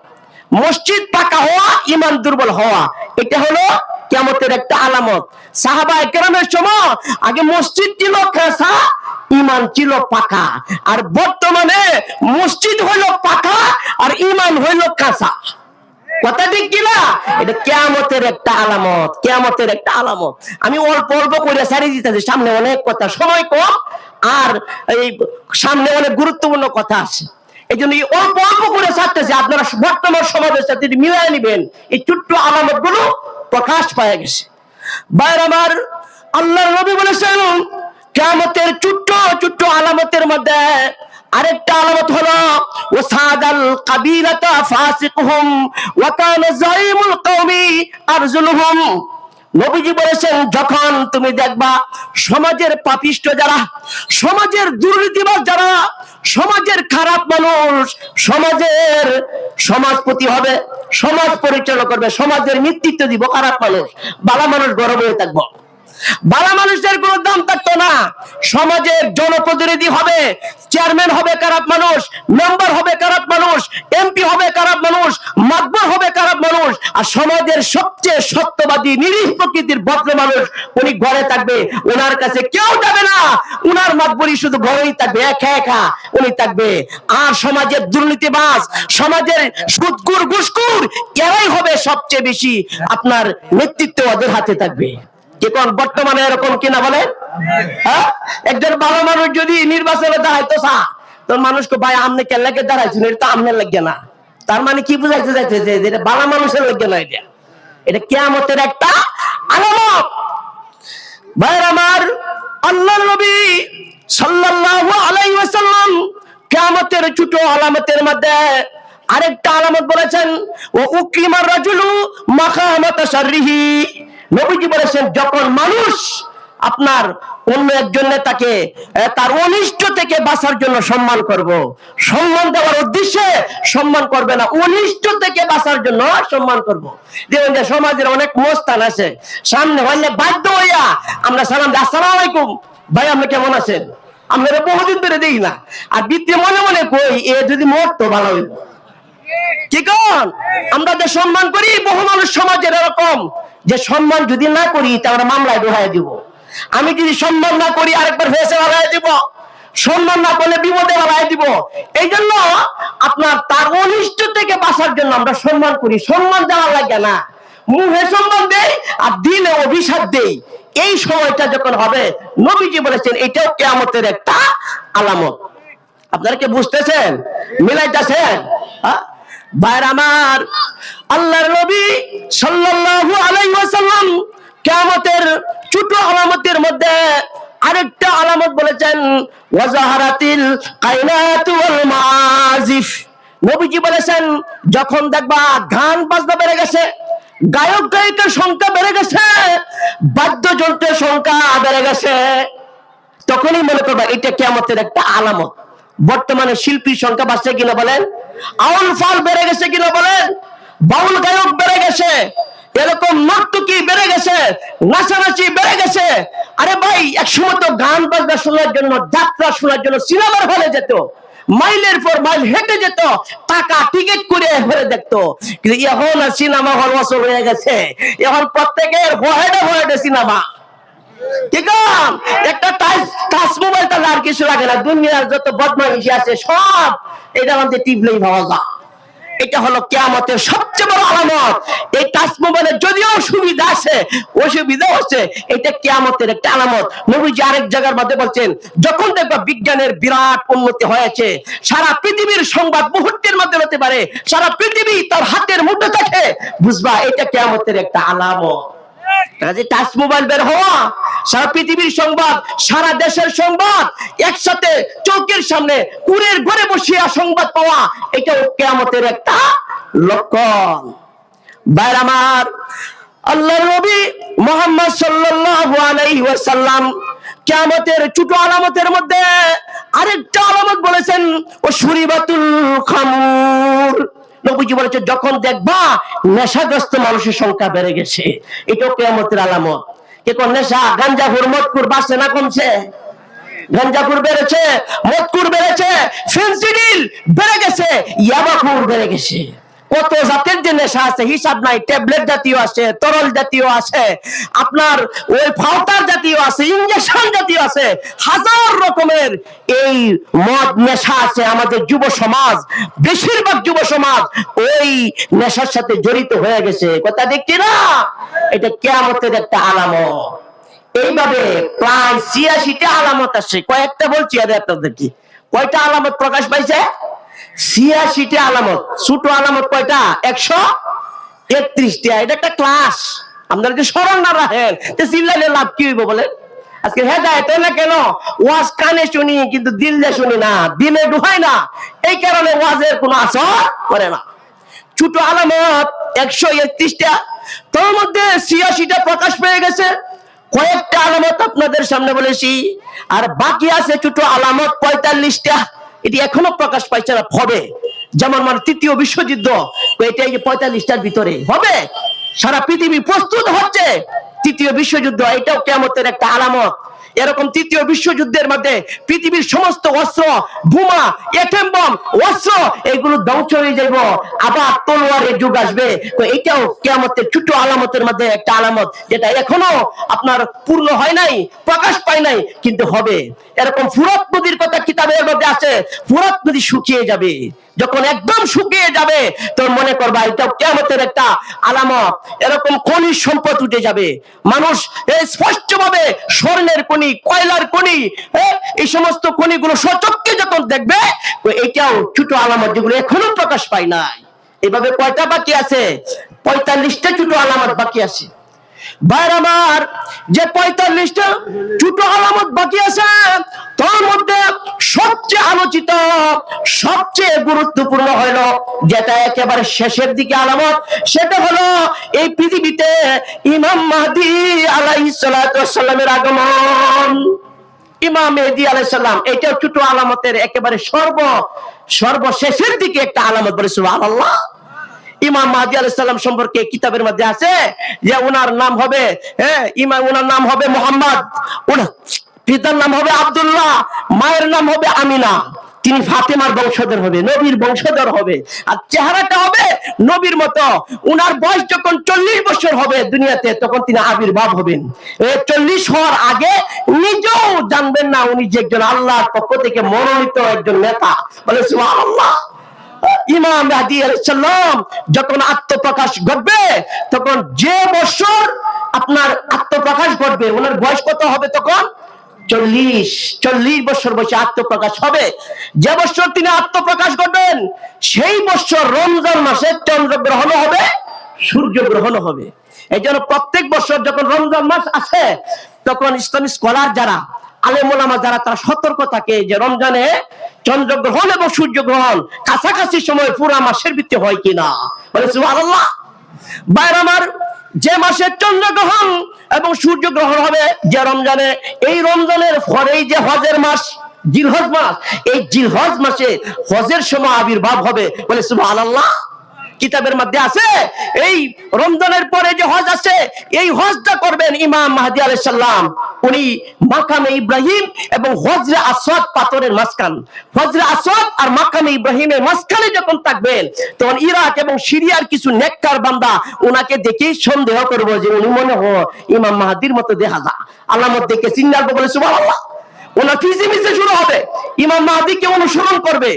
মসজিদ পাকা হওয়া, ঈমান দুর্বল হওয়া, এটা হলো কিয়ামতের একটা আলামত। সাহাবায়ে কেরামের সময় আগে মসজিদ ছিল কাঁচা, ঈমান ছিল পাকা, আর বর্তমানে মসজিদ হইল পাকা আর ঈমান হইল কাঁচা। কথা ঠিক কিনা? এটা কিয়ামতের একটা আলামত, কিয়ামতের একটা আলামত। আমি অল্প অল্প করে সারি দিতেছি, সামনে অনেক কথা, সময় কম, আর এই সামনে অনেক গুরুত্বপূর্ণ কথা আছে, এই জন্য অল্প অল্প করে ছাড়তেছি। আপনারা বর্তমান সমাজের সাথে মিলাই নিবেন, এই ছোট্ট আলামত গুলো প্রকাশ পায় গেছে। ভাইরা আমার, আল্লাহর নবী বলেছেন কিয়ামতের ছোট্ট ছোট্ট আলামতের মধ্যে আরেকটা আলামত হলো, ওয়াসাদাল কাবিলাতা ফাসিকুহুম ওয়া কানা যাইমুল কওমি আরজুলুহুম। নবীজি বলেছেন যখন তুমি দেখবা সমাজের পাপিষ্ট যারা, সমাজের দুর্নীতিবাজ যারা, সমাজের খারাপ মানুষ, সমাজের সমাজপতি হবে, সমাজ পরিচালনা করবে, সমাজের নেতৃত্ব দিব খারাপ মানুষ, ভালো মানুষ গর্বে থাকবো। ভালো মানুষের কোনো দাম থাকতো না। সমাজের জনপ্রতিনিধি হবে, চেয়ারম্যান হবে খারাপ মানুষ, মেম্বার হবে খারাপ মানুষ, এমপি হবে খারাপ মানুষ, মাতবর হবে খারাপ মানুষ, আর সমাজের সবচেয়ে সত্যবাদী নিরীহ প্রকৃতির ভদ্র মানুষ উনি ঘরে থাকবে, ওনার কাছে কেউ যাবে না, উনার মাতবরি শুধু ঘরেই থাকবে, একা একা উনি থাকবে। আর সমাজের দুর্নীতিবাজ, সমাজের সুদখোর ঘুষখোর, এরাই হবে সবচেয়ে বেশি আপনার নেতৃত্ব ওদের হাতে থাকবে। এখন বর্তমানে এরকম কিনা বলে? হ্যাঁ, একজন ভালো মানুষ যদি নির্বাচনে দাঁড়াইতো তোর মানুষকে ভাই আমনে কে লাগে দাঁড়াইছেন, এটা তো আমনে লাগে না, তার মানে কি বুঝাইতে যাচ্ছে যে এটা ভালো মানুষের লাগে না, এটা কিয়ামতের একটা আলামত। ভাইরা আমার, আল্লাহর নবী সাল্লাল্লাহু আলাইহি ওয়াসাল্লাম কিয়ামতের ছোট আলামতের মধ্যে আরেকটা আলামত বলেছেন, ও উকিমার রাজুলু মাকামাতা শাররিহি। নবীজি বলেছেন যখন মানুষ আপনার অন্য একজন নেতাকে তার অনিষ্ট থেকে বাঁচার জন্য সম্মান করব, সম্মান দেওয়ার উদ্দেশ্যে সম্মান করবে না, অনিষ্ট থেকে বাঁচার জন্য সম্মান করব। দেখুন যে সমাজের অনেক মস্তান আছে, সামনে হইলে বাধ্য হইয়া আমরা সালাম দিই, আসসালামু আলাইকুম ভাই, আপনি কেমন আছেন, আমরা বহুদিন ধরে দেখি না, আর ভিতরে মনে মনে কই এ যদি মরতো ভালো হইব। কি কোন আমরা যে সম্মান করি, বহু মানুষ সমাজের এরকম যে সম্মান যদি না করি তাহলে মামলায় ঢোকায় দিব, আমি যদি সম্মান না করি আরেকবার ফেসে বাড়ায় দিব, সম্মান না করলে বিপদে বাড়ায় দিব। এই জন্য আপনার তার অনিষ্ট থেকে বাঁচার জন্য আমরা সম্মান করি, সম্মান দেওয়া লাগে না, মুখে সম্মান দেই আর দিলে অভিশাপ দেই। এই সময়টা যখন হবে, নবীজি বলেছেন এটাও কিয়ামতের একটা আলামত। আপনারা কি বুঝতেছেন, মিলাইতেছেন? ভাইরা আমার, আল্লাহর নবী সাল্লাল্লাহু আলাইহি ওয়াসাল্লাম কিয়ামতের ছোট আলামতের মধ্যে আরেকটা আলামত বলেছেন, ওয়াজাহারাতিল কায়নাতু ওয়াল মাআজিফ। নবীজি বলেছেন যখন দেখবা গান বাজনা বেড়ে গেছে, গায়ক গায়িকার সংখ্যা বেড়ে গেছে, বাদ্যযন্ত্রের সংখ্যা বেড়ে গেছে, তখনই মনে করবা এটা কিয়ামতের একটা আলামত। বর্তমানে শিল্পীর সংখ্যা বাড়ছে কিনা বলেন, আউল ফাল বেড়ে গেছে কিনা বলেন, বাউল গায়ক বেড়ে গেছে, এরকম নর্তকী বেড়ে গেছে, নাচানাচি বেড়ে গেছে। আরে ভাই, একসময় তো গান বাজনা শোনার জন্য, যাত্রা শোনার জন্য সিনেমার হলে যেত, মাইলের পর মাইল হেঁটে যেত, টাকা টিকিট করে ঘরে দেখতো। কিন্তু এখন সিনেমা হল বছর হয়ে গেছে, এখন প্রত্যেকের হয়েডে হয়েডে সিনেমা। ঠিক একটা টাচ মোবাইল তাহলে আর কিছু লাগে না, দুনিয়ার যত বদমাইশি আছে সব এটা আমাদের টিপলেই পাওয়া যায়। এটা হলো কিয়ামতের সবচেয়ে বড় আলামত। এই টাচ মোবাইলের যদিও সুবিধা আছে, অসুবিধাও আছে, এটা কিয়ামতের একটা আলামত। নবীজি আরেক জায়গার মধ্যে বলছেন, যখন দেখবা বিজ্ঞানের বিরাট উন্নতি হয়েছে, সারা পৃথিবীর সংবাদ মুহূর্তের মধ্যে হতে পারে, সারা পৃথিবী তার হাতের মুঠো থাকে, বুঝবা এটা কিয়ামতের একটা আলামত। টাচ মোবাইল বের হওয়া, সারা পৃথিবীর সংবাদ, সারা দেশের সংবাদ একসাথে চোখের সামনে কুড়ের ঘরে বসিয়া সংবাদ পাওয়া, এটাও কিয়ামতের একটা লক্ষণ। ভাইরা আমার, আল্লাহর নবী মুহাম্মদ সাল্লাল্লাহু আলাইহি ওয়াসাল্লাম কিয়ামতের ছোট আলামতের মধ্যে আরেকটা আলামত বলেছেন, ও শুরিবাতুল খামর। নবীজি বলেছে যখন দেখবা নেশাগ্রস্ত মানুষের সংখ্যা বেড়ে গেছে, এটাও কিয়ামতের আলামত। এখন নেশা, গাঞ্জাখুর, মদখুর বাড়ছে না কমছে? গাঞ্জাখুর বেড়েছে, মদখুর বেড়েছে, ফেন্সিডিল বেড়ে গেছে, ইয়াবাখুর বেড়ে গেছে। কত জাতের যে নেশা আছে হিসাব নাই, ট্যাবলেট জাতীয় আছে, তরল জাতীয় আছে, আপনার ওই ফাউটার জাতীয় আছে, ইনজেকশন জাতীয় আছে, হাজার রকমের এই মদ নেশা আছে। আমাদের যুব সমাজ, বেশিরভাগ যুব সমাজ ওই নেশার সাথে জড়িত হয়ে গেছে। কথা দেখছি না? এটা কিয়ামতের একটা আলামত। এইভাবে প্রায় ৮৬টা আলামত আছে। কয়েকটা বলছি আর আপনাদেরকে, কয়টা আলামত প্রকাশ পাইছে? ৮৬টা আলামত। ছোট আলামত কয়টা? ১৩১টা। এটা একটা ক্লাস। আপনারা যে স্মরণ না রাখেন চিল্লাইলে লাভ কি হইব বলেন? আজকে হেদায়েত না কেন? ওয়াজ কানে শুনি কিন্তু দিল দিয়ে শুনি না, দিলে ঢুকাই না, এই কারণে ওয়াজের কোনো আসর করে না। ছোট আলামত ১৩১টা, তার মধ্যে ৮৬টা প্রকাশ পেয়ে গেছে। কয়েকটা আলামত আপনাদের সামনে বলেছি, আর বাকি আছে ছোট আলামত ৪৫টা। এটি এখনো প্রকাশ পাইছে না, হবে। যেমন মানে তৃতীয় বিশ্বযুদ্ধ, এটা এই যে ৪৫টার ভিতরে হবে। সারা পৃথিবী প্রস্তুত হচ্ছে তৃতীয় বিশ্বযুদ্ধ, এটাও কিয়ামতের একটা আলামত। এরকম তৃতীয় বিশ্বযুদ্ধের মধ্যে পৃথিবীর সমস্ত অস্ত্র, বোমা, এটম বম, অস্ত্র এগুলো ধ্বংস হয়ে যাবে, আবার তলোয়ারের যুগ আসবে। তো এটাও কিয়ামতের ছোট আলামতের মধ্যে একটা আলামত, যেটা এখনো আপনার পূর্ণ হয় নাই, প্রকাশ পায় নাই, কিন্তু হবে। এরকম ফুরাত নদীর কথা কিতাবের মধ্যে আছে, ফুরাত নদী শুকিয়ে যাবে। যখন একদম শুকিয়ে যাবে তোর মনে করবা এটা কিয়ামতের একটা আলামত। এরকম খনিজ সম্পদ উঠে যাবে, মানুষ স্পষ্ট ভাবে স্বর্ণের খনি, কয়লার খনি, এই সমস্ত খনিগুলো সচক্ষে যখন দেখবে, এটাও ছোট আলামত যেগুলো এখনো প্রকাশ পায় নাই। এভাবে কয়টা বাকি আছে? ৪৫টা ছোট আলামত বাকি আছে। ভাইর আমার, যে ৪৫টা ছোট আলামত বাকি আছে, তার মধ্যে সবচেয়ে আলোচিত, সবচেয়ে গুরুত্বপূর্ণ হলো যেটা একেবারে শেষের দিকে আলামত, সেটা হলো এই পৃথিবীতে ইমাম মাহদী আলাইহিস সালাতু ওয়াস সালামের আগমন। ইমাম মেহেদী আলাইহিস সালাম, এটা ছোট আলামতের একেবারে সর্বশেষের দিকে একটা আলামত। বলে সুবহানাল্লাহ। ইমাম মাহদী আলাইহিস সালাম সম্পর্কে কিতাবের মধ্যে আছে যে ওনার নাম হবে, ওনার নাম হবে মুহাম্মদ, ওনার পিতার নাম হবে আব্দুল্লাহ, মায়ের নাম হবে আমিনা। তিনি ফাতেমার বংশধর হবে, নবীর বংশধর হবে, আর চেহারাটা হবে নবীর মতো। উনার বয়স যখন ৪০ বছর হবে দুনিয়াতে, তখন তিনি আবির্ভাব হবেন। ৪০ হওয়ার আগে নিজেও জানবেন না উনি যে একজন আল্লাহর পক্ষ থেকে মনোনীত একজন নেতা। বলে সুবহানাল্লাহ। ইমাম মাহদী আলাইহিস সালাম যখন আত্মপ্রকাশ ঘটবে, তখন যে বছর আপনার আত্মপ্রকাশ ঘটবে, ওনার বয়স কত হবে তখন? ৪০ বছর বয়সে আত্মপ্রকাশ হবে। যে বছর তিনি আত্মপ্রকাশ করবেন, সেই বছর রমজান মাসে চন্দ্রগ্রহণ হবে, সূর্যগ্রহণ হবে। এই জন্য প্রত্যেক বছর যখন রমজান মাস আসে, তখন ইসলামিক স্কলার যারা আলেম ওলামা যারা তারা সতর্ক থাকে যে রমজানে চন্দ্রগ্রহণ এবং সূর্যগ্রহণ কাছাকাছি সময় পুরা মাসের ভিত্তি হয় কিনা। বলে সুবহানাল্লাহ। বাইরে আমার, যে মাসে চন্দ্রগ্রহণ এবং সূর্যগ্রহণ হবে যে রমজানে, এই রমজানের পরেই যে হজের মাস জিলহজ মাস, এই জিলহজ মাসে হজের সময় আবির্ভাব হবে। বলে সুবহানাল্লাহ। কিতাবের মধ্যে আছে এই রমজানের পরে যে হজ আছে, এই হজটা করবেন ইমাম মাহদী আলাইহিস সালাম। উনি মাকামে ইব্রাহিম এবং হজরে আসওয়াদ পাথরের মাঝখান, হজরে আসওয়াদ আর মাকামে ইব্রাহিমের মাঝখানে যখন থাকবেন, তখন ইরাক এবং সিরিয়ার কিছু নেককার বান্দা ওনাকে দেখেই সন্দেহ করবো যে উনি মনে হয় ইমাম মাহদীর মতো দেখা যায়, আলামত দেখে চিন্তা করবো। বলে সুবহানাল্লাহ। ওনার ফিজিমিসে শুরু হবে, ইমাম মাহদীকে অনুসরণ করবে।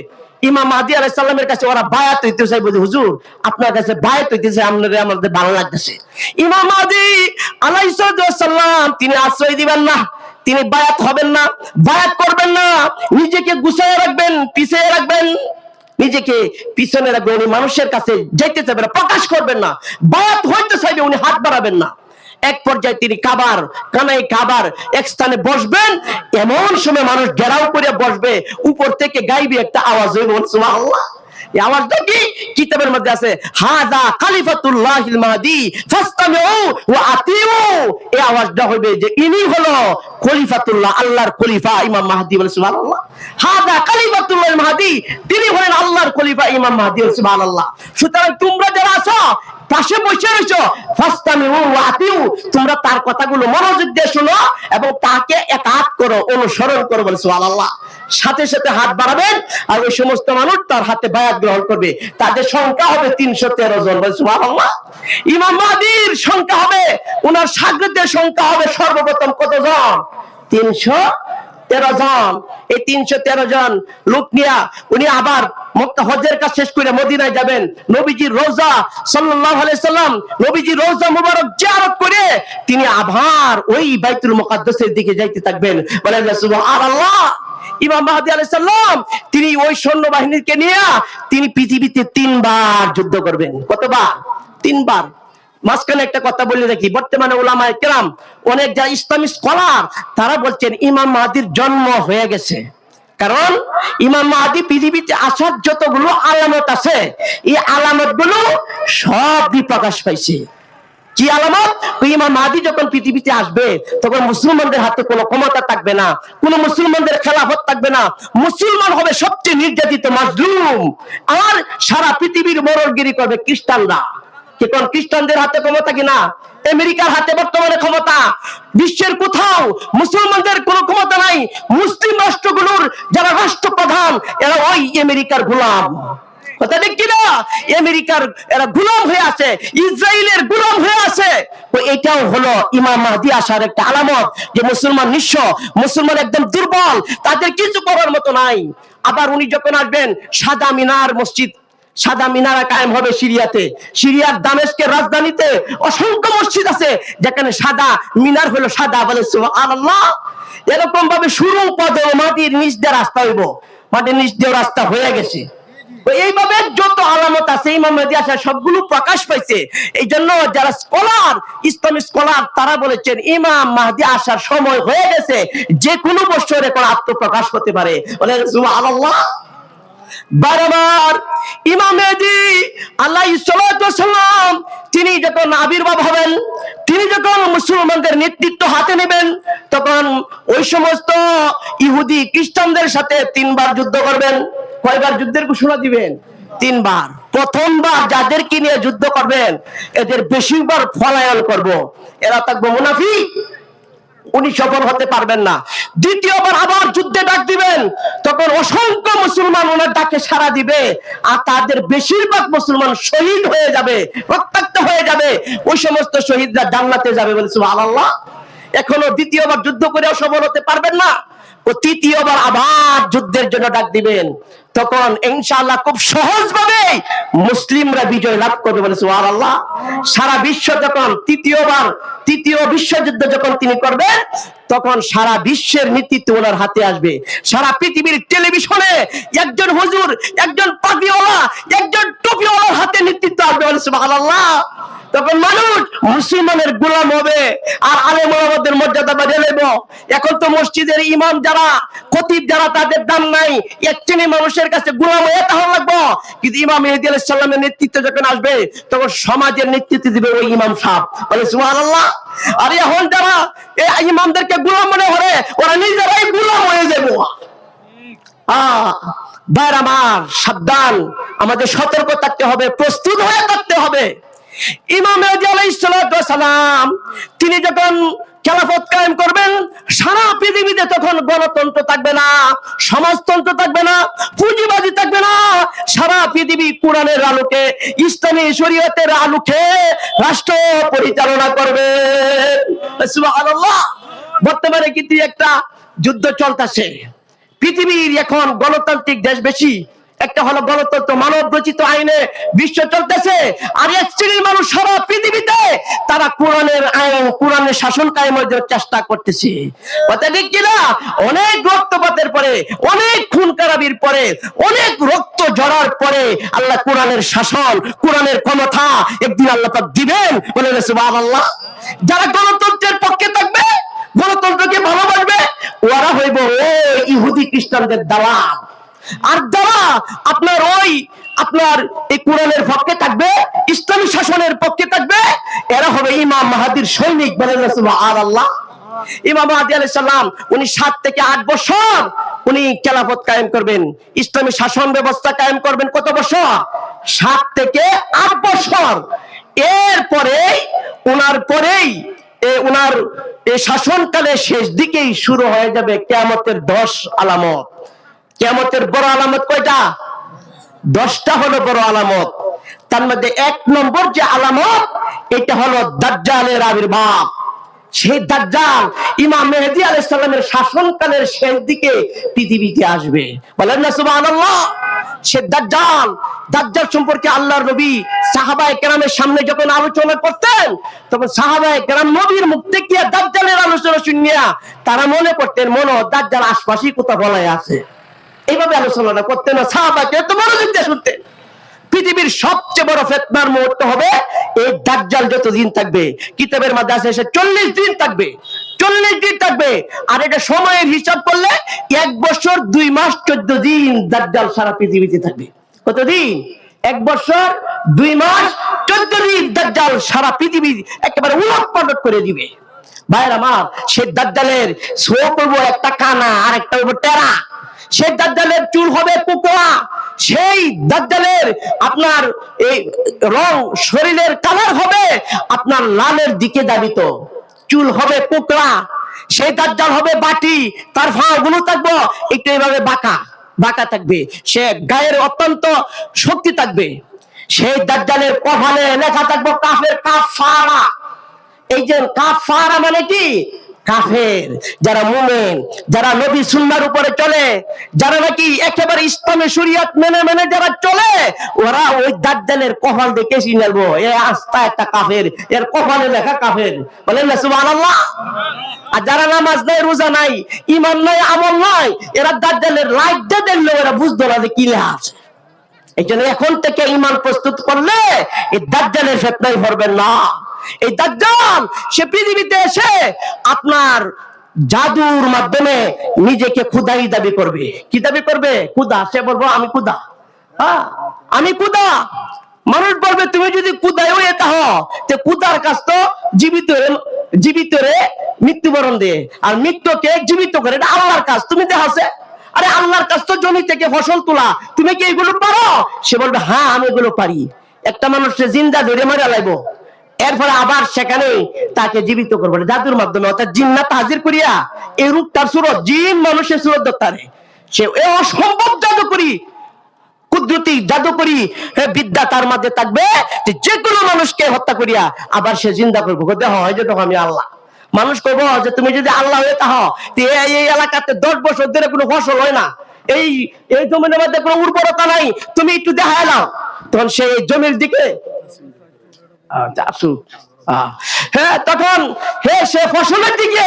ইমাম মাহদী আলাইহিস সালামের কাছে ওরা বায়াত হইতে চাইবে যে হুজুর আপনার কাছে বায়াত হইতে চাই, আপনাদের আমাদের ভালো লাগতেছে। ইমাম মাহদী আলাইহিস সালাম তিনি আশ্রয় দিবেন না, তিনি বায়াত হবেন না, বায়াত করবেন না, নিজেকে গুছিয়ে রাখবেন, পিছিয়ে রাখবেন, নিজেকে পিছনে রাখবেন। উনি মানুষের কাছে যাইতে চাইবেন না, প্রকাশ করবেন না, বায়াত হইতে চাইবে উনি হাত বাড়াবেন না। এক পর্যায়ে তিনি কাবার কানাই কাবার এক স্থানে বসবেন, এমন সময় মানুষ ঘেরাও করে বসবে, উপর থেকে গাইবে একটা আওয়াজ হইব। সুবহানাল্লাহ। এই আওয়াজটা কি? কিতাবের মধ্যে আছে, হাযা খলিফাতুল্লাহিল মাহদী ফাসতামিউ ওয়া আতিউ। এই আওয়াজটা হবে যে ইনি হলো খলিফাতুল্লাহ, আল্লাহর খলিফা ইমাম মাহদী। বলে সুবহানাল্লাহ। হাযা খলিফাতুল্লাহিল মাহদী, তিনি হলেন আল্লাহর খলিফা ইমাম মাহদী। সুবহানাল্লাহ। সুতরাং তোমরা যারা আছো পাশে বসে রয়েছো, ফাসতামিউ ওয়া আতিউ, তোমরা তার কথাগুলো মনোযোগ দিয়ে শোনো এবং তাকে ইতাআত করো, অনুসরণ করো। বলে সুবহানাল্লাহ। সাথে সাথে হাত বাড়াবেন আর ওই সমস্ত মানুষ তার হাতে বায়াত গ্রহণ করবে। তাদের সংখ্যা হবে 313 জন। বলে সুবহানাল্লাহ। ইমাম মাহদীর সংখ্যা হবে, ওনার শাগিরদের সংখ্যা হবে সর্বপ্রথম কতজন? 313 জন। এই 313 জন লোক নিয়ে উনি আবার মক্কা হজের কাজ শেষ করে মদিনায় যাবেন। নবীজির রওজা সাল্লাল্লাহু আলাইহি সাল্লাম, নবীজির রওজা মুবারক জিয়ারত করে তিনি আবার ওই বাইতুল মুকাদ্দাসের দিকে যাইতে থাকবেন। বলেন সুবহানাল্লাহ। ইমাম মাহদী আলাইহিস সালাম তিনি ওই সৈন্যবাহিনীকে নিয়ে তিনি পৃথিবীতে 3 বার যুদ্ধ করবেন। কতবার? 3 বার। মাঝখানে একটা কথা বলে রাখি, বর্তমানে উলামায়ে কেরাম অনেক যা ইসলামিক স্কলার তারা বলছেন ইমাম মাহদীর জন্ম হয়ে গেছে। কারণ ইমাম মাহদী পৃথিবীতে আসার যতগুলো আলামত আছে, এই আলামত গুলো সবই প্রকাশ পাইছে। কি আলামত? ইমাম মাহদী যখন পৃথিবীতে আসবে তখন মুসলমানদের হাতে কোনো ক্ষমতা থাকবে না, কোন মুসলমানদের খেলাফত থাকবে না, মুসলমান হবে সবচেয়ে নির্যাতিত মাজলুম, আর সারা পৃথিবীর মরলগিরি করবে খ্রিস্টানরা। এখন খ্রিস্টানদের হাতে ক্ষমতা কিনা? আমেরিকার হাতে বর্তমানে ক্ষমতা। বিশ্বের কোথাও মুসলমানদের কোনো ক্ষমতা নাই। মুসলিম রাষ্ট্রগুলোর যারা রাষ্ট্রপ্রধান এরা ওই আমেরিকার গোলাম। কথা ঠিক কিনা? আমেরিকার এরা গোলাম হয়ে আছে, ইসরায়েলের গোলাম হয়ে আছে। তো এটাও হলো ইমাম মাহদী আসার একটা আলামত যে মুসলমান নিঃস্ব, মুসলমান একদম দুর্বল, তাদের কিছু করার মতো নাই। আবার উনি যখন আসবেন, সাদা মিনার মসজিদ, সাদা মিনারা কায়েম হবে সিরিয়াতে। সিরিয়ার দামেস্কের রাজধানীতে অসংখ্য মসজিদ আছে যেখানে সাদা মিনার হলো সাদা। বলে সুবহানাল্লাহ। এরকম ভাবে শুরু পদে মাটির নিচ দিয়ে রাস্তা হইব, মাটির নিচ দিয়ে রাস্তা হয়ে গেছে। এইভাবে যত আলামত আছে ইমাম মাহদী আসা সবগুলো প্রকাশ পাইছে। এই জন্য যারা স্কলার, ইসলামিক স্কলার তারা বলেছেন ইমাম মাহদী আসার সময় হয়ে গেছে, যে কোনো বছরে কোন আত্মপ্রকাশ হতে পারে। বলে সুবহানাল্লাহ। বারবার ইমাম মাহদী আলাইহিস সালাতু ওয়াস সালাম তিনি যখন আবির্ভাব হবেন, তিনি যখন মুসলমানদের নেতৃত্ব হাতে নেবেন, তখন ওই সমস্ত ইহুদি খ্রিস্টানদের সাথে 3 বার যুদ্ধ করবেন। কয়বার যুদ্ধের ঘোষণা দিবেন? 3 বার। প্রথমবার যাদেরকে নিয়ে যুদ্ধ করবেন এদের বেশিরভাগ পলায়ন করব, এরা থাকবে মুনাফিক, উনি সফল হতে পারবেন না। দ্বিতীয়বার আবার যুদ্ধে ডাক দিবেন, তখন অসংখ্য মুসলমান ওনার ডাকে সাড়া দিবে, আর তাদের বেশিরভাগ মুসলমান শহীদ হয়ে যাবে, রক্তাক্ত হয়ে যাবে। ওই সমস্ত শহীদরা জান্নাতে যাবে। বলে সুবহানাল্লাহ। এখনো দ্বিতীয়বার যুদ্ধ করেও সফল হতে পারবেন না, ও তৃতীয়বার আবার যুদ্ধের জন্য ডাক দিবেন, তখন ইনশাআল্লাহ খুব সহজভাবে মুসলিমরা বিজয় লাভ করবে। বলে সুবহানাল্লাহ। সারা বিশ্ব যখন তৃতীয় বিশ্বযুদ্ধ যখন তিনি করবেন, তখন সারা বিশ্বের নেতৃত্ব ওনার হাতে আসবে। সারা পৃথিবীর টেলিভিশনে একজন হুজুর, একজন পাগড়িওয়ালা, একজন টুপিওয়ালার হাতে নেতৃত্ব আসবে। বলে সুবহানাল্লাহ। তখন মানুষ মুসলমানের গোলাম হবে আর আলেম ওলামাদের মর্যাদা বাড়িয়ে নেবে। যাব। এখন তো মসজিদের ইমাম যারা, খতিব যারা, তাদের দাম নাই। এক শ্রেণী মানুষের কাছে গোলাম হয়ে তাহলে লাগবো। কিন্তু ইমাম মেহেদী আলাইহিস সালামের নেতৃত্ব যখন আসবে, তখন সমাজের নেতৃত্ব দিবে ওই ইমাম সাহেব। বলে সুবহানাল্লাহ। আর এখন যারা এই ইমামদেরকে গোলাম মনে করে, ওরা নিজেরাই গোলাম হয়ে যাবো। ভাইরা আমার, সাবধান, আমাদের সতর্ক থাকতে হবে, প্রস্তুত হয়ে থাকতে হবে। ইমাম মেহেদী আলাইহিস সালাম তিনি যখন খেলাফত কায়েম করবেন, সারা পৃথিবীতে তখন গণতন্ত্র থাকবে না, সমাজতন্ত্র থাকবে না, পুঁজিবাদী থাকবে না। সারা পৃথিবী কোরআনের আলোকে, ইসলামী শরীয়তের আলোকে রাষ্ট্র পরিচালনা করবে। সুবহানাল্লাহ। বর্তমানে কিন্তু একটা যুদ্ধ চলতেছে। পৃথিবীর এখন গণতান্ত্রিক দেশ বেশি। একটা হলো গণতন্ত্র, মানব রচিত আইনে বিশ্ব চলতেছে। আর এক শ্রেণীর মানুষ সারা পৃথিবীতে তারা কোরআনের আইন, কোরআনের শাসন কায়েমের চেষ্টা করতেছে। কথা ঠিক কিনা? অনেক রক্তপাতের পরে, অনেক খুন খারাপির পরে, অনেক রক্ত ঝরার পরে আল্লাহ কোরআনের শাসন, কোরআনের ক্ষমতা একদিন আল্লাহ পাক দিবেন। বলে সুবহানাল্লাহ। যারা গণতন্ত্রের পক্ষে থাকবে, গণতন্ত্রকে ভালোবাসবে, ওরা হইব ওই ইহুদি খ্রিস্টানদের দালাল। আর যারা আপনার এই কোরআনের পক্ষে থাকবে, ইসলামী শাসনের পক্ষে থাকবে, এরা হবে ইমাম মাহাদির সৈনিক। বলেন সুবহানাল্লাহ। ইমাম মাহদী আলাইহিস সালাম উনি 7 থেকে 8 বছর উনি খেলাফত কায়েম করবেন, ইসলামী শাসন ব্যবস্থা কায়েম করবেন। কত বছর? 7 থেকে 8 বছর। এরপরে উনার এই শাসনকালের শেষ দিকেই শুরু হয়ে যাবে কিয়ামতের 10 আলামত। কিয়ামতের বড় আলামত কয়টা? 10টা হলো বড় আলামত। তার মধ্যে 1 নম্বর যে আলামত, এটা হলো দাজ্জালের আবির্ভাব। সেই দাজ্জাল ইমাম মেহেদী আলাইহিস সালামের শাসনকালের শেষ দিকে পৃথিবীতে আসবে। বলেন না সুবহানাল্লাহ। সে দাজ্জাল সম্পর্কে আল্লাহর নবী সাহাবায়ে কেরামের সামনে যখন আলোচনা করতেন, তখন সাহাবায়ে কেরাম নবীর মুখ থেকে দাজ্জালের আলোচনা শুনিয়া তারা মনে করতেন দাজ্জাল আশপাশেই কোথাও বলায় আছে। এইভাবে আলোচনা করতেন না, সাহাবাকে এত মনোযোগ দিয়ে শুনতেন। পৃথিবীর সবচেয়ে বড় ফিতনার মুহূর্ত হবে এই দাজ্জাল যতদিন থাকবে। কিতাবের মধ্যে আছে 40 দিন থাকবে, 40 দিন থাকবে। আর এটা সময়ের হিসাব করলে 1 বছর 2 মাস 14 দিন দাজ্জাল সারা পৃথিবীতে থাকবে। কতদিন? 1 বছর 2 মাস 14 দিন দাজ্জাল সারা পৃথিবী একেবারে উলটপালট করে দিবে। ভাইরা আমার, সে দাজ্জালের চোখ হইব একটা কানা, আর একটা হইব টেরা। সেই দাজ্জালের চুল হবে কোকড়া। সেই দাজ্জালের আপনার এই রং, শরীরের কালার হবে আপনার লালের দিকে দাবিত, চুল হবে কোকড়া। সেই দাজ্জাল হবে বাটি, তার পা গুলো থাকবে একটু এইভাবে বাঁকা থাকবে। সে গায়ের অত্যন্ত শক্তি থাকবে। সেই দাজ্জালের কপালে লেখা থাকবে কাফের, কাফারা। এই যে কাফারা মানে কি? কাফের। যারা মুমিন, যারা নবী সুন্নাহর উপরে চলে, যারা নাকি একেবারে ইসলামী শরীয়ত মেনে যারা চলে, ওরা ওই দাজ্জালের কপাল দেখে চিনবো এ আস্তা একটা কাফের, এর কপালে লেখা কাফের। বলেন না সুবহানাল্লাহ। আর যারা নামাজ নাই, রোজা নাই, ঈমান নাই, আমল নাই, এরা দাজ্জালের লাইটটা দেখলে এরা বুঝতো না যে কি লেখা আছে। এই জন্য এখন থেকে ঈমান প্রস্তুত করলে এই দাজ্জালের ফিতনায় পড়বেন না। এই দাজ্জাল সে পৃথিবীতে এসে আপনার জাদুর মাধ্যমে নিজেকে খুদাই দাবি করবে। কি দাবি করবে? খুদা। সে বলবো আমি খুদা, আমি খুদা। মানুষ বলবে তুমি যদি খুদাই হয়ে থাকো, তে খুদার কাছ তো জীবিত রে মৃত্যুবরণ দে, আর মৃত্যুকে জীবিত করে, এটা আল্লাহর কাজ। তুমি দেখাছে, আরে আল্লাহর কাছ তো জমি থেকে ফসল তোলা, তুমি কি এগুলো পারো? সে বলবে হ্যাঁ আমি এগুলো পারি। একটা মানুষকে জিন্দা ধরে মারা লাগবো, এরপরে আবার সেখানে তাকে জীবিত করবো জাদুর মাধ্যমে, অর্থাৎ জিন্নাত হাজির করিয়া এই রূপটার সুরত, জিন মানুষের সুরত ধরতে সে অসম্ভব জাদুকরি, কুদরতি জাদুকরি বিদ্যা তার মধ্যে থাকবে, যে কোনো মানুষকে হত্যা করিয়া আবার সে জিন্দা করবো। দেখ হয় যে আমি আল্লাহ। মানুষ কইব যে তুমি যদি আল্লাহ হয়ে থাকো, এই এলাকাতে 10 বছর ধরে কোনো ফসল হয় না, এই জমির মধ্যে কোনো উর্বরতা নাই, তুমি একটু দেখা এলাও, তখন সেই জমির দিকে তখন সে ফসলের দিকে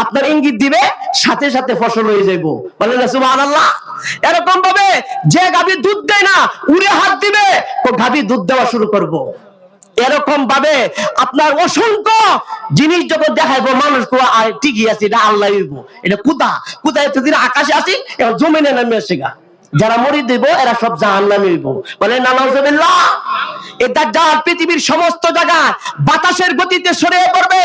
আপনার ইঙ্গিত দিবে, সাথে সাথে ফসল হয়ে যাইব। বলেন না সুবহানাল্লাহ। এরকম ভাবে যে গাভী দুধ দেয় না, উড়ে হাত দিবে, তো গাভী দুধ দেওয়া শুরু করবো। এরকম ভাবে আপনার অসংখ্য জিনিস যখন দেখাইবো মানুষ ঠিকই আছে, এটা আল্লাহ হইব, এটা কুদা কুদা এতদিন আকাশে আসি এখন জমিনে নামে আসে গা, যারা মরি দেব এরা সব জাহান্নামে হইব, বলে নাউজুবিল্লাহ। এই দাজ্জাল পৃথিবীর সমস্ত জায়গা বাতাসের গতিতে ছড়িয়ে পড়বে,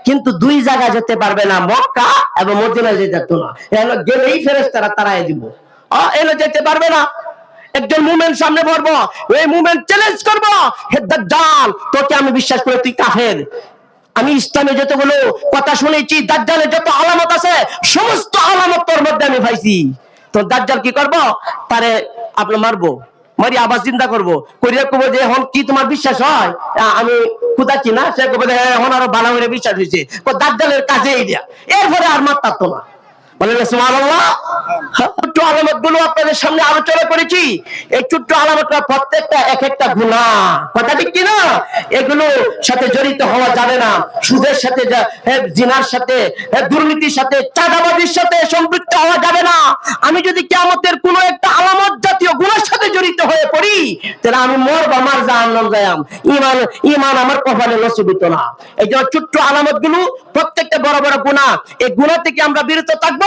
কিন্তু দুই জায়গা যেতে পারবে না, মক্কা এবং মদিনায় যেতে পারতো না, এগুলো গেলেই ফেরেশতারা তাড়ায় দিব, এগুলো যেতে পারবে না। একজন মুমিন সামনে পড়বো, ওই মুমিন চ্যালেঞ্জ করবো, হে দাজ্জাল তোকে আমি বিশ্বাস করি, তুই কাফের, আমি ইসলামে যতগুলো কথা শুনেছি, দাজ্জালের যত আলামত আছে সমস্ত আলামত তোর মধ্যে আমি পাইছি। তো দাজ্জাল কি করবো, তারে আপনি মারবো, মারি আবার চিন্তা করবো, করিয়া কবো যে এখন কি তোমার বিশ্বাস হয় আমি খুদা চিনা, সে কবে এখন আরো ভালো করে বিশ্বাস হয়েছে, দাজ্জালের কাজে এই দিয়া, এরপরে আর মারতাম না। বলেন সুবহানাল্লাহ। ছোট্ট আলামত গুলো আপনাদের সামনে আলোচনা করেছি, এই ছোট্ট আলামতটা প্রত্যেকটা এক একটা গুনাহ, কথা ঠিক কিনা? এগুলো সাথে জড়িত হওয়া যাবে না, সুদের সাথে, জিনার সাথে, দুর্নীতির সাথে, চাঁদাবাজির সাথে সম্পৃক্ত হওয়া যাবে না। আমি যদি কিয়ামতের কোনো একটা আলামত জাতীয় গুনার সাথে জড়িত হয়ে পড়ি, তাহলে আমি মরব, আমার জাহান্নাম যাইম, ঈমান ঈমান আমার কপালে নসিবিত না। এই যে ছোট্ট আলামত গুলো প্রত্যেকটা বড় বড় গুনাহ, এই গুনাহ থেকে আমরা বিরত থাকবো।